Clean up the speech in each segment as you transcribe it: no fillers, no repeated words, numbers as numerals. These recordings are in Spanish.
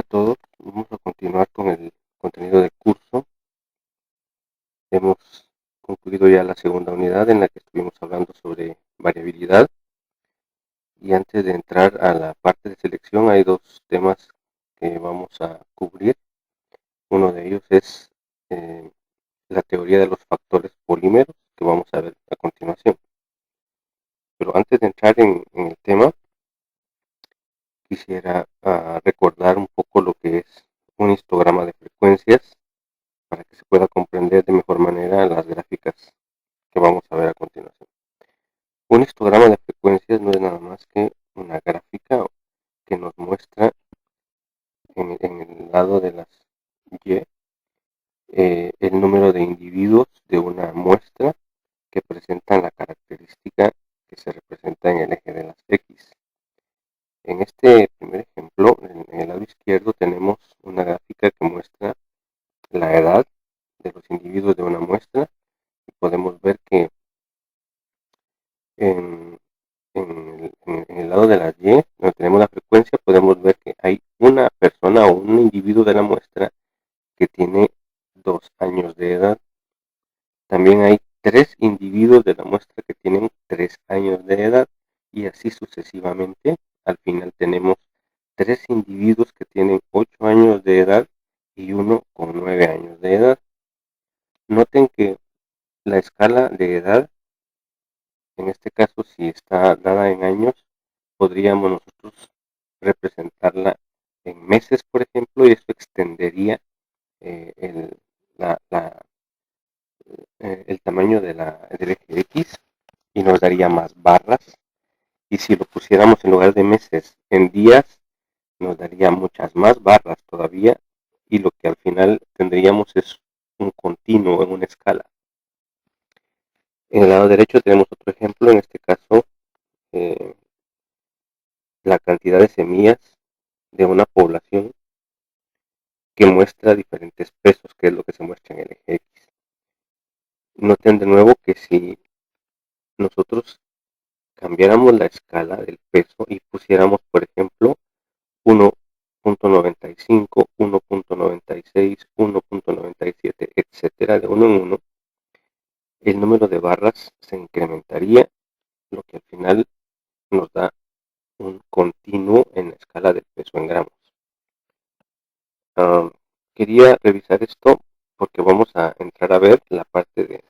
todos, vamos a continuar con el contenido del curso. Hemos concluido ya la segunda unidad en la que estuvimos hablando sobre variabilidad. Y antes de entrar a la parte de selección hay dos temas que vamos a cubrir. Uno de ellos es la teoría de los factores polímeros, que vamos a ver a continuación. Pero antes de entrar en el tema, quisiera recordar un poco lo que es un histograma de frecuencias para que se pueda comprender de mejor manera las gráficas que vamos a ver a continuación. Un histograma de frecuencias no es nada más que una gráfica que nos muestra en el lado de las Y el número de individuos de una muestra que presentan la característica que se representa en el eje de las X. En este primer ejemplo, en el lado izquierdo tenemos una gráfica que muestra la edad de los individuos de una muestra y podemos ver que en el lado de las Y, donde tenemos la frecuencia, podemos ver que hay una persona o un individuo de la muestra que tiene 2 años de edad. También hay 3 individuos de la muestra que tienen 3 años de edad y así sucesivamente. Al final tenemos 3 individuos que tienen 8 años de edad y uno con 9 años de edad. Noten que la escala de edad, en este caso si está dada en años, podríamos nosotros representarla en meses, por ejemplo, y esto extendería el tamaño del eje X y nos daría más barras. Y si lo pusiéramos en lugar de meses en días, nos daría muchas más barras todavía, y lo que al final tendríamos es un continuo en una escala. En el lado derecho tenemos otro ejemplo, en este caso la cantidad de semillas de una población que muestra diferentes pesos, que es lo que se muestra en el eje X. Noten de nuevo que si nosotros cambiáramos la escala del peso y pusiéramos, por ejemplo, 1.95, 1.96, 1.97, etcétera, de uno en uno, el número de barras se incrementaría, lo que al final nos da un continuo en la escala del peso en gramos. Quería revisar esto porque vamos a entrar a ver la parte de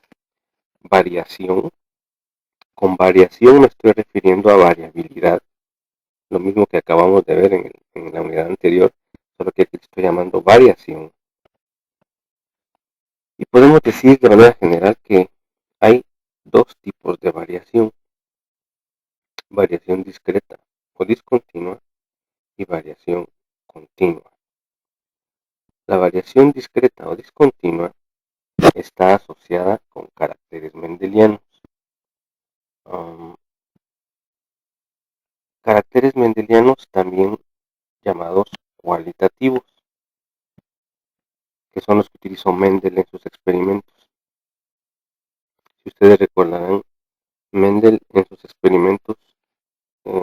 variación. Con variación me estoy refiriendo a variabilidad, lo mismo que acabamos de ver en la unidad anterior, solo que aquí estoy llamando variación. Y podemos decir de manera general que hay dos tipos de variación: variación discreta o discontinua y variación continua. La variación discreta o discontinua está asociada con caracteres mendelianos. Caracteres mendelianos también llamados cualitativos, que son los que utilizó Mendel en sus experimentos. Si ustedes recordarán, Mendel en sus experimentos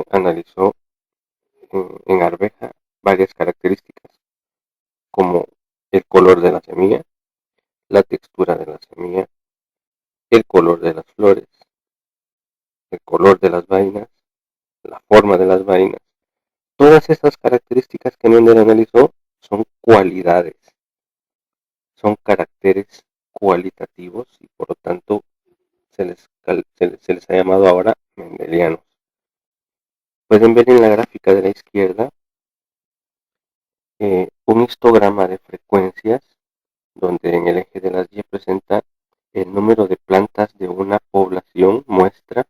analizó en arveja varias características, como el color de la semilla, la textura de la semilla, el color de las flores, el color de las vainas, la forma de las vainas. Todas estas características que Mendel analizó son cualidades, son caracteres cualitativos y por lo tanto se les ha llamado ahora mendelianos. Pueden ver en la gráfica de la izquierda un histograma de frecuencias donde en el eje de las Y presenta el número de plantas de una población muestra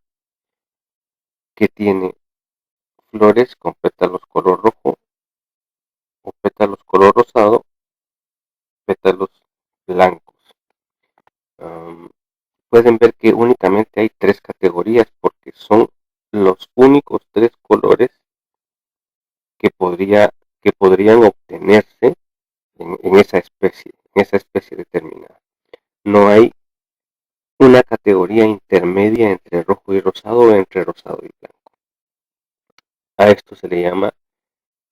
que tiene flores con pétalos color rojo o pétalos color rosado, pétalos blancos. Pueden ver que únicamente hay 3 categorías porque son los únicos 3 colores que podrían obtenerse en esa especie determinada. No hay una categoría intermedia entre rojo y rosado o entre rosado y blanco. A esto se le llama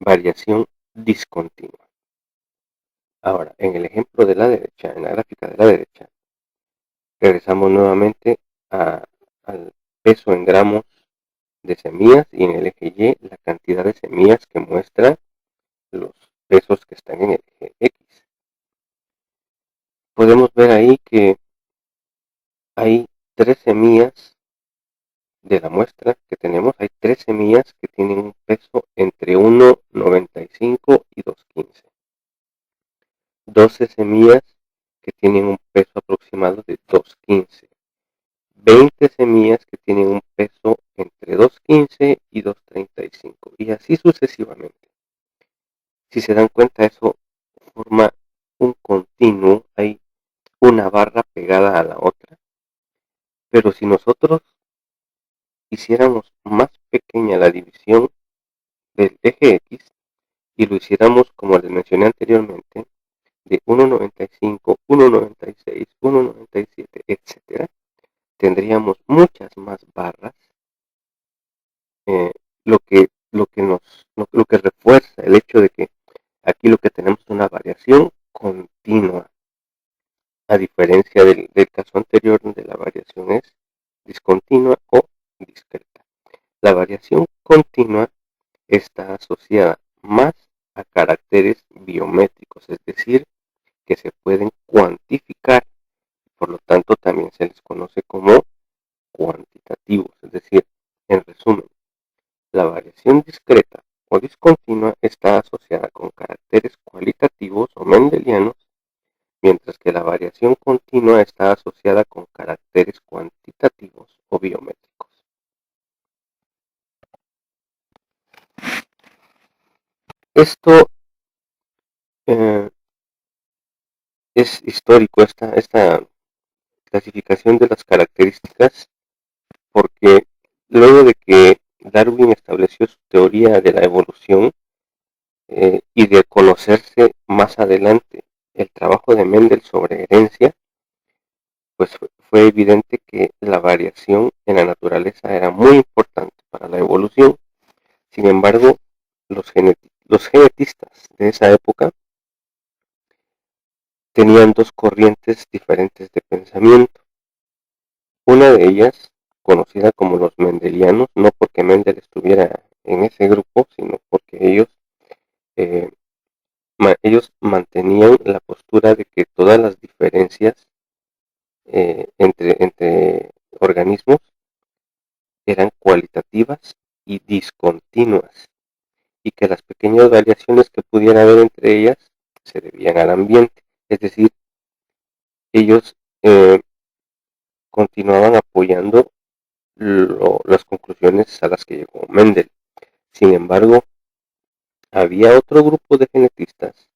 variación discontinua. Ahora, en el ejemplo de la derecha, en la gráfica de la derecha, regresamos nuevamente al peso en gramos de semillas y en el eje Y la cantidad de semillas que muestra los pesos que están en el eje X. Podemos ver ahí que hay 3 semillas de la muestra que tenemos, hay 3 semillas que tienen un peso entre 1,95 y 2,15. 12 semillas que tienen un peso aproximado de 2,15. 20 semillas que tienen un peso entre 2,15 y 2,35 y así sucesivamente. Si se dan cuenta, eso forma un continuo, hay una barra pegada a la otra, pero si nosotros hiciéramos más pequeña la división del eje X y lo hiciéramos como les mencioné anteriormente, de 1,95, 1,96, 1,97, etcétera, tendríamos muchas más barras, lo que refuerza el hecho de que aquí lo que tenemos es una variación continua, a diferencia del caso anterior donde la variación es discontinua o discreta. La variación continua está asociada más a caracteres biométricos, es decir, que se pueden cuantificar, por lo tanto también se les conoce como cuantitativos, es decir, en resumen, la variación discreta o discontinua está asociada con caracteres cualitativos o mendelianos, mientras que la variación continua está asociada con caracteres cuantitativos o biométricos. Esto es histórico, esta clasificación de las características, porque luego de que Darwin estableció su teoría de la evolución y de conocerse más adelante el trabajo de Mendel sobre herencia, pues fue evidente que la variación en la naturaleza era muy importante para la evolución. Sin embargo, los genetistas de esa época tenían dos corrientes diferentes de pensamiento. Una de ellas, conocida como los mendelianos, no porque Mendel estuviera en ese grupo, sino porque eh, ellos mantenían la postura de que todas las diferencias entre organismos eran cualitativas y discontinuas, y que las pequeñas variaciones que pudiera haber entre ellas se debían al ambiente. Es decir, ellos continuaban apoyando las conclusiones a las que llegó Mendel. Sin embargo, había otro grupo de genetistas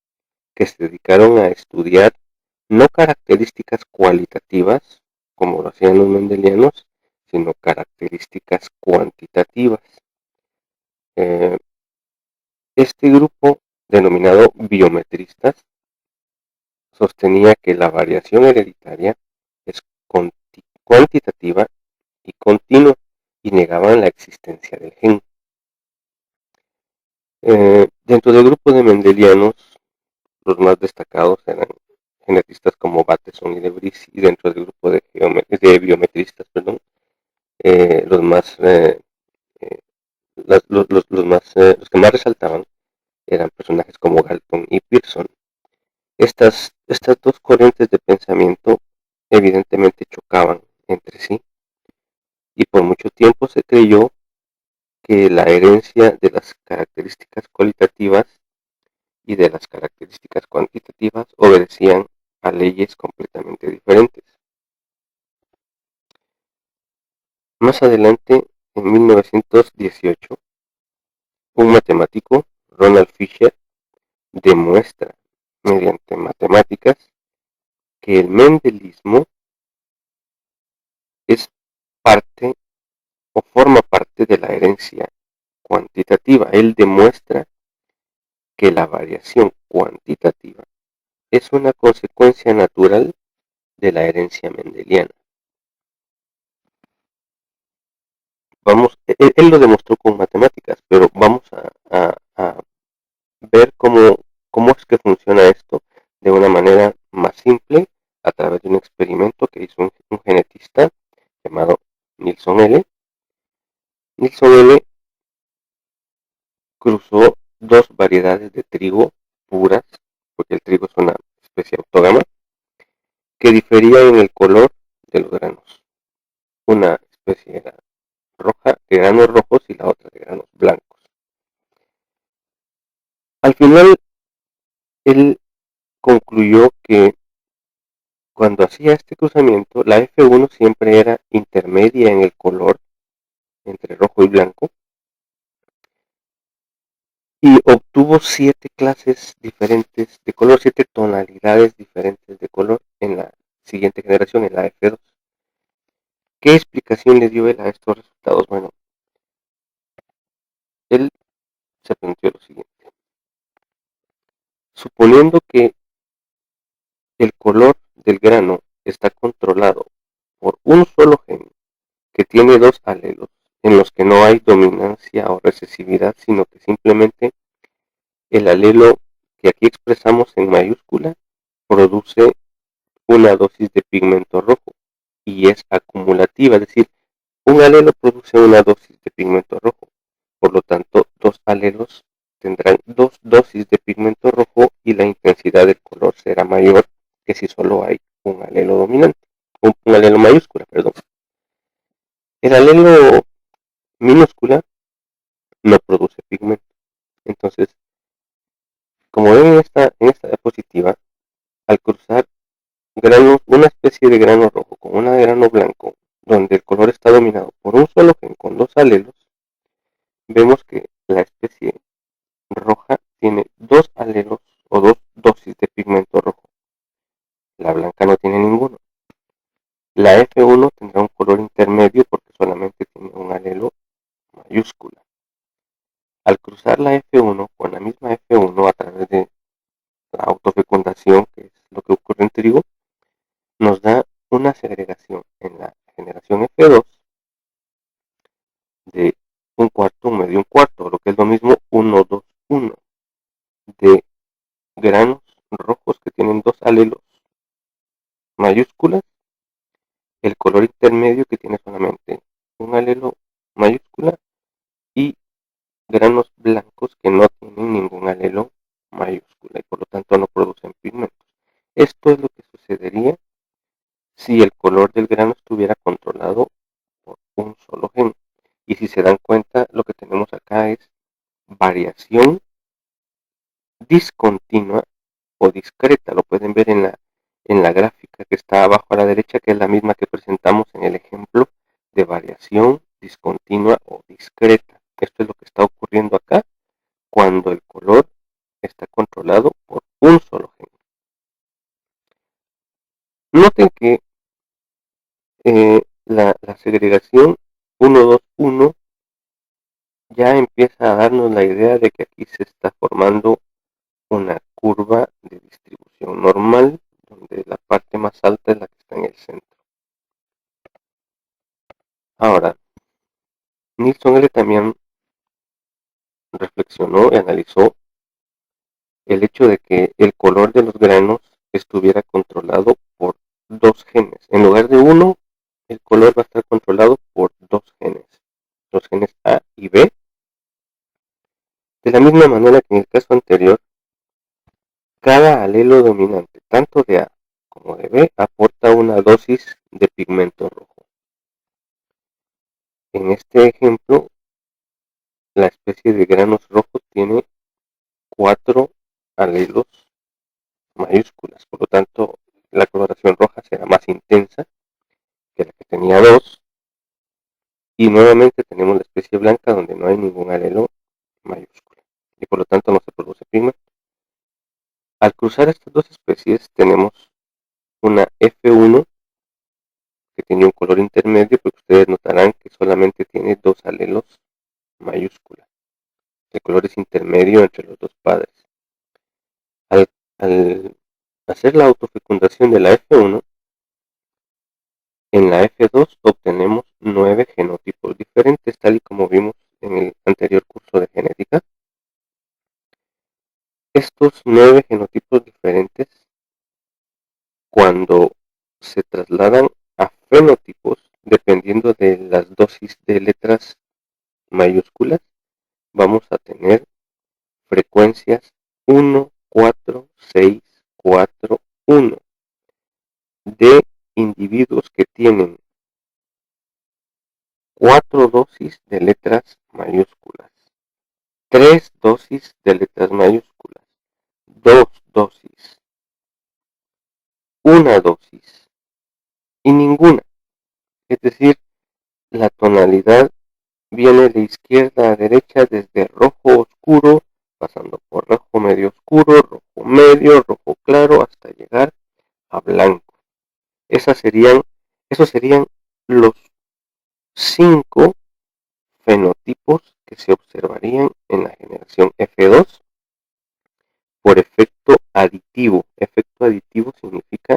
que se dedicaron a estudiar no características cualitativas, como lo hacían los mendelianos, sino características cuantitativas. Este grupo, denominado biometristas, sostenía que la variación hereditaria es cuantitativa y continua y negaban la existencia del gen. Dentro del grupo de mendelianos, los más destacados eran genetistas como Bateson y Debris, y dentro del grupo de biometristas, perdón, los más los que más resaltaban eran personajes como Galton y Pearson. Estas dos corrientes de pensamiento evidentemente chocaban entre sí, y por mucho tiempo se creyó que la herencia de las características cualitativas y de las características cuantitativas obedecían a leyes completamente diferentes. Más adelante, en 1918, un matemático, Ronald Fisher, demuestra mediante matemáticas que el mendelismo es parte o forma parte de la herencia cuantitativa. Él demuestra que la variación cuantitativa es una consecuencia natural de la herencia mendeliana. Él lo demostró con matemáticas, pero vamos a ver cómo es que funciona esto de una manera más simple a través de un experimento que hizo un genetista llamado Nilsson L. Nilsson L cruzó dos variedades de trigo puras, porque el trigo es una especie autógama, que diferían en el color de los granos. Una especie era roja, de granos rojos, y la otra de granos blancos. Al final, él concluyó que cuando hacía este cruzamiento, la F1 siempre era intermedia en el color, entre rojo y blanco, y obtuvo 7 clases diferentes de color, 7 tonalidades diferentes de color en la siguiente generación, en la F2. ¿Qué explicación le dio él a estos resultados? Bueno, él se planteó lo siguiente. Suponiendo que el color del grano está controlado por un solo gen que tiene dos alelos en los que no hay dominancia o recesividad, sino que simplemente el alelo que aquí expresamos en mayúscula produce una dosis de pigmento rojo y es acumulativa, es decir, un alelo produce una dosis de pigmento rojo, por lo tanto, dos alelos tendrán dos dosis de pigmento rojo y la intensidad del color será mayor que si solo hay un alelo dominante, un alelo mayúscula, perdón. El alelo minúscula no produce pigmento. Entonces, como ven en esta diapositiva, al cruzar granos, una especie de grano rojo con una de grano blanco, donde el color está dominado por un solo gen con dos alelos, vemos que la especie roja tiene dos alelos o dos dosis de pigmento rojo. La blanca no tiene ninguno. La F1 tendrá un color intermedio porque solamente tiene un alelo mayúscula. Al cruzar la F1 con la misma F1 a través de la autofecundación, que es lo que ocurre en trigo, nos da una segregación en la generación F2 de un cuarto, un medio, un cuarto, lo que es lo mismo 1, 2, 1, de granos rojos que tienen dos alelos mayúsculas, el color intermedio que tiene solamente un alelo mayúscula y granos blancos que no tienen ningún alelo mayúscula y por lo tanto no producen pigmentos. Esto es lo que sucedería si el color del grano estuviera controlado por un solo gen. Y si se dan cuenta, lo que tenemos acá es variación discontinua o discreta. Lo pueden ver en la gráfica que está abajo a la derecha, que es la misma que presentamos en el ejemplo de variación discontinua o discreta. Esto es lo que está ocurriendo acá cuando el color está controlado por un solo gen. Noten que la segregación 1-2-1 ya empieza a darnos la idea de que aquí se está formando una curva de distribución normal, donde la parte más alta es la que está en el centro. Ahora, Nilsson L. también reflexionó y analizó el hecho de que el color de los granos estuviera controlado por dos genes. En lugar de uno, el color va a estar controlado por dos genes, los genes A y B. De la misma manera que en el caso anterior, cada alelo dominante, tanto de A como de B, aporta una dosis de pigmento rojo. En este ejemplo, la especie de granos rojos tiene 4 alelos mayúsculas, por lo tanto, la coloración roja será más intensa que la que tenía 2. Y nuevamente tenemos la especie blanca donde no hay ningún alelo mayúscula y por lo tanto no se produce pigmento. Al cruzar estas dos especies tenemos una F1 que tiene un color intermedio, porque ustedes notarán que solamente tiene dos alelos mayúsculas. El color es intermedio entre los dos padres. Al hacer la autofecundación de la F1, en la F2 obtenemos 9 genotipos diferentes, tal y como vimos en el anterior curso de genética. Estos 9 genotipos diferentes cuando se trasladan a fenotipos, dependiendo de las dosis de letras mayúsculas, vamos a tener frecuencias 1, 4, 6, 4, 1 de individuos que tienen 4 dosis de letras mayúsculas, 3 dosis de letras mayúsculas, 2 dosis, 1 dosis y ninguna. Es decir, la tonalidad viene de izquierda a derecha desde rojo oscuro, pasando por rojo medio oscuro, rojo medio, rojo claro, hasta llegar a blanco. Esos serían los 5 fenotipos que se observarían en la generación F2 por efecto aditivo. Efecto aditivo significa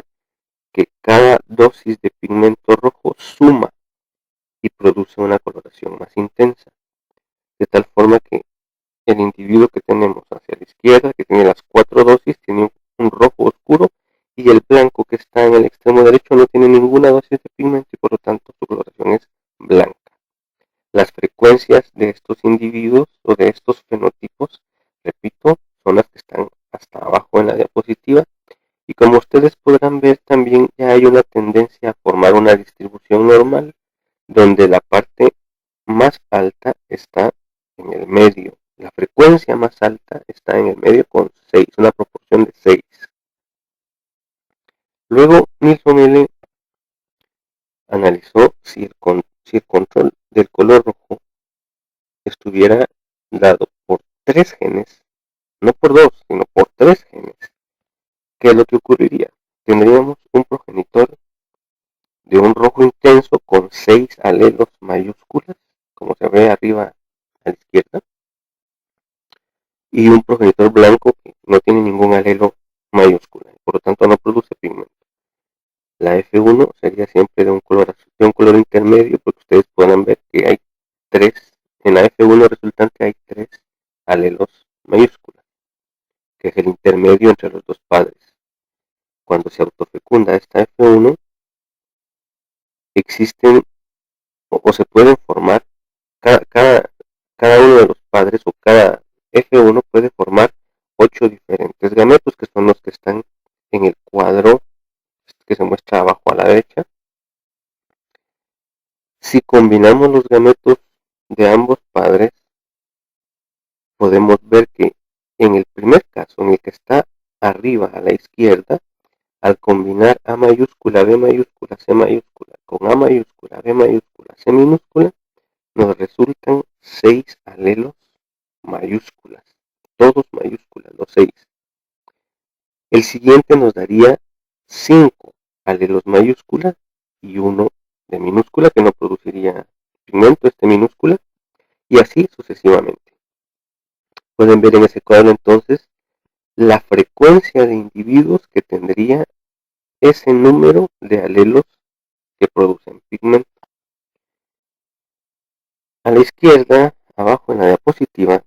que cada dosis de pigmento rojo suma y produce una coloración más intensa, de tal forma que el individuo que tenemos hacia la izquierda, que tiene las 4 dosis, tiene un rojo oscuro, y el blanco que está en el extremo derecho no tiene ninguna dosis de pigmento y por lo tanto su coloración es blanca. Las frecuencias de estos individuos o de estos fenotipos, repito, son las que están hasta abajo en la diapositiva, y como ustedes podrán ver también ya hay una tendencia a formar una distribución normal donde la parte más alta está en el medio. La frecuencia más alta está en el medio con 6, una proporción de 6. Luego Nilsson analizó si el control del color rojo estuviera dado por 3 genes, no por 2, sino por 3 genes. ¿Qué es lo que ocurriría? Tendríamos un progenitor de un rojo intenso con 6 alelos mayúsculas, como se ve arriba a la izquierda, y un progenitor blanco que no tiene ningún alelo mayúscula, por lo tanto no produce pigmento. La F1 sería siempre de un color intermedio, porque ustedes podrán ver que hay 3, en la F1 resultante hay 3 alelos mayúsculas, que es el intermedio entre los dos padres. Cuando se autofecunda esta F1, existen o se pueden formar cada uno de los padres, o cada F1 puede formar 8 diferentes gametos, que son los que están en el cuadro que se muestra abajo a la derecha. Si combinamos los gametos de ambos padres, podemos ver que en el primer caso, en el que está arriba a la izquierda, al combinar A mayúscula, B mayúscula, C mayúscula con A mayúscula, B mayúscula, C minúscula, nos resultan 6 alelos mayúsculas, todos mayúsculas, los 6. El siguiente nos daría 5 alelos mayúsculas y 1 de minúscula, que no produciría pigmento, minúscula, y así sucesivamente. Pueden ver en ese cuadro entonces la frecuencia de individuos que tendría ese número de alelos que producen pigmento. A la izquierda, abajo en la diapositiva,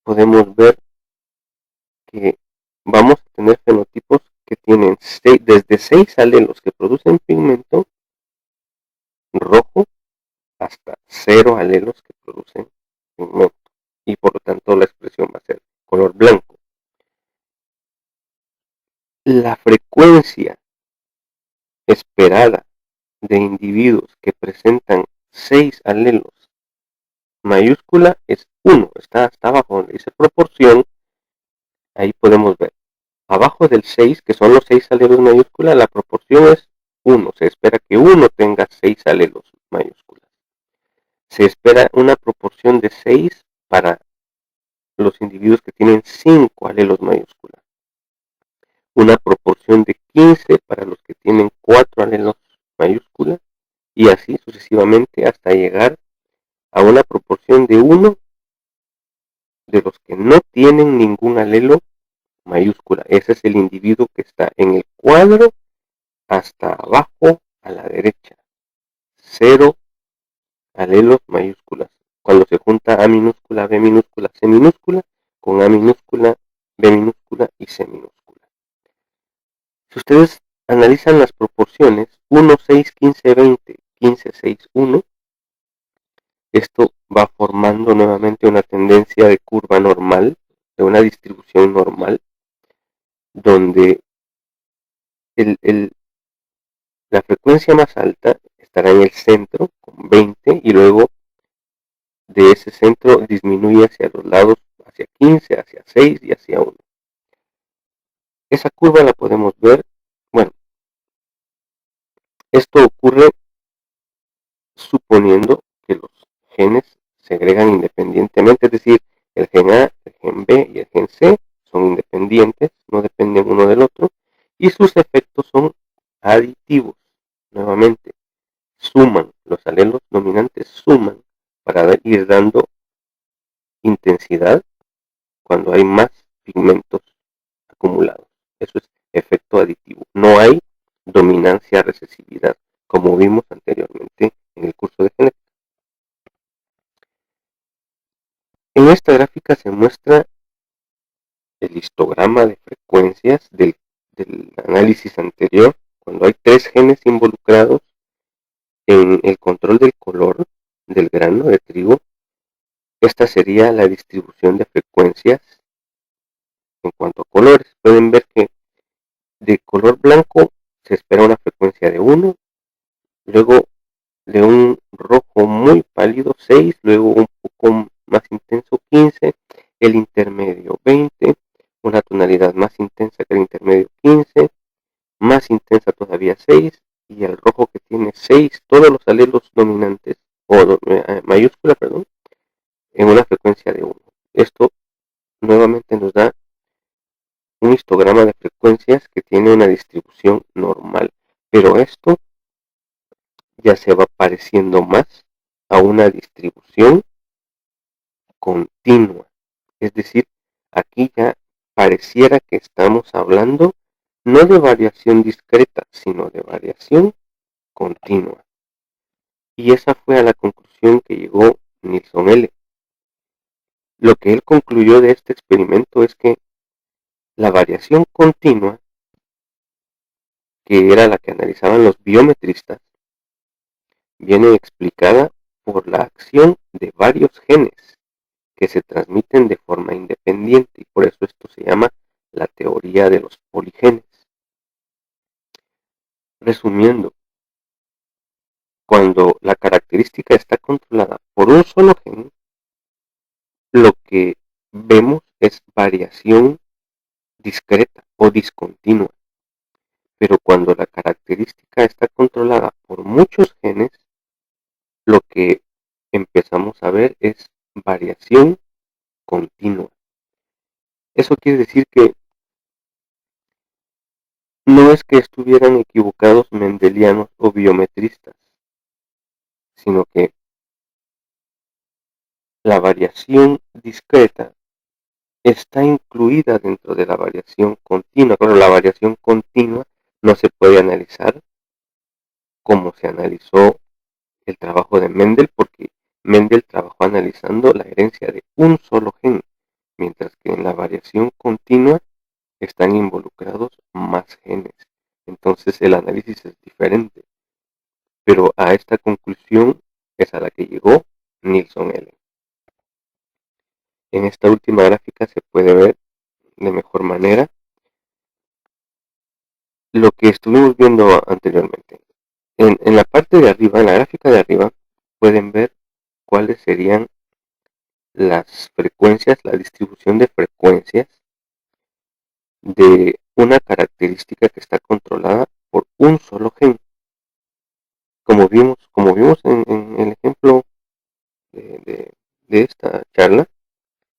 podemos ver que vamos a tener fenotipos que tienen desde 6 alelos que producen pigmento rojo hasta 0 alelos que producen pigmento, y por lo tanto la expresión va a ser color blanco. La frecuencia esperada de individuos que presentan 6 alelos mayúscula es 1, está hasta abajo donde dice proporción. Ahí podemos ver abajo del 6, que son los 6 alelos mayúscula, la proporción es 1, se espera que 1 tenga 6 alelos mayúsculas. Se espera una proporción de 6 para los individuos que tienen 5 alelos mayúsculas, una proporción de 15 para los que tienen 4 alelos mayúsculas, y así sucesivamente hasta llegar a una proporción de 1 de los que no tienen ningún alelo mayúscula. Ese es el individuo que está en el cuadro hasta abajo a la derecha. 0 alelos mayúsculas. Cuando se junta A minúscula, B minúscula, C minúscula, con A minúscula, B minúscula y C minúscula. Si ustedes analizan las proporciones 1, 6, 15, 20, 15, 6, 1, esto va formando nuevamente una tendencia de curva normal, de una distribución normal, donde el, la frecuencia más alta estará en el centro con 20 y luego de ese centro disminuye hacia los lados, hacia 15, hacia 6 y hacia 1. Esa curva la podemos ver, bueno, esto ocurre suponiendo que los genes se agregan independientemente, es decir, el gen A, el gen B y el gen C son independientes, no dependen uno del otro, y sus efectos son aditivos. Nuevamente, suman, los alelos dominantes suman para ir dando intensidad cuando hay más pigmentos acumulados. Eso es efecto aditivo. No hay dominancia-recesividad, como vimos anteriormente en el curso de genética. En esta gráfica se muestra el histograma de frecuencias del análisis anterior, cuando hay 3 genes involucrados en el control del color del grano de trigo. Esta sería la distribución de frecuencias en cuanto a colores. Pueden ver que de color blanco se espera una frecuencia de 1, luego de un rojo muy pálido 6, luego un poco más intenso 15, el intermedio 20, una tonalidad más intensa que el intermedio 15, más intensa todavía 6, y el rojo que tiene 6, todos los alelos dominantes, o mayúscula, perdón, en una frecuencia de 1. Esto nuevamente nos da un histograma de frecuencias que tiene una distribución normal, pero esto ya se va pareciendo más a una distribución continua. Es decir, aquí ya pareciera que estamos hablando no de variación discreta, sino de variación continua. Y esa fue a la conclusión que llegó Nilsson L. Lo que él concluyó de este experimento es que la variación continua, que era la que analizaban los biometristas, viene explicada por la acción de varios genes que se transmiten de forma independiente, y por eso esto se llama la teoría de los poligenes. Resumiendo, cuando la característica está controlada por un solo gen, lo que vemos es variación discreta o discontinua. Pero cuando la característica está controlada por muchos genes, lo que empezamos a ver es variación continua. Eso quiere decir que no es que estuvieran equivocados mendelianos o biometristas, sino que la variación discreta está incluida dentro de la variación continua. Claro, la variación continua no se puede analizar como se analizó el trabajo de Mendel, porque Mendel trabajó analizando la herencia de un solo gen, mientras que en la variación continua están involucrados más genes. Entonces el análisis es diferente. Pero a esta conclusión es a la que llegó Nilsson L. En esta última gráfica se puede ver de mejor manera lo que estuvimos viendo anteriormente. En la parte de arriba, en la gráfica de arriba, pueden ver cuáles serían las frecuencias, la distribución de frecuencias de una característica que está controlada por un solo gen. Como vimos en el ejemplo de esta charla,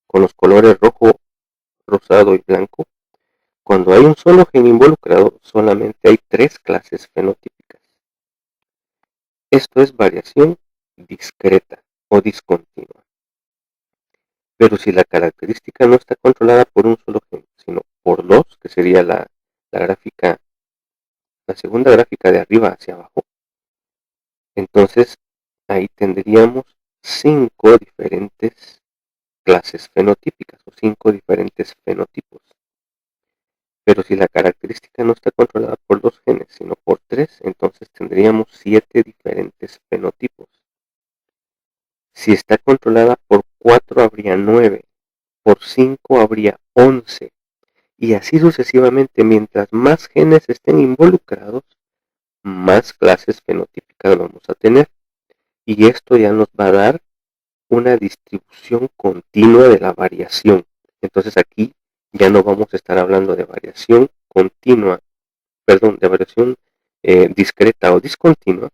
con los colores rojo, rosado y blanco, cuando hay un solo gen involucrado, solamente hay 3 clases fenotípicas. Esto es variación discreta o discontinua. Pero si la característica no está controlada por un solo gen, sino por 2, que sería la gráfica, la segunda gráfica de arriba hacia abajo, entonces ahí tendríamos 5 diferentes clases fenotípicas o 5 diferentes fenotipos. Pero si la característica no está controlada por 2 genes, sino por 3, entonces tendríamos 7 diferentes fenotipos. Si está controlada por 4, habría 9, por 5 habría 11, y así sucesivamente. Mientras más genes estén involucrados, más clases fenotípicas vamos a tener. Y esto ya nos va a dar una distribución continua de la variación. Entonces aquí ya no vamos a estar hablando de variación continua, perdón, de variación discreta o discontinua,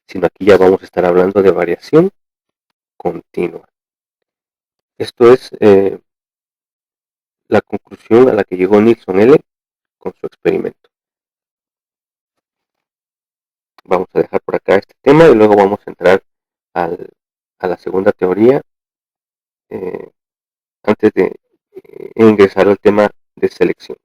sino aquí ya vamos a estar hablando de variación continua. Esto es la conclusión a la que llegó Nilsson L. con su experimento. Vamos a dejar por acá este tema y luego vamos a entrar a la segunda teoría antes de ingresar al tema de selección.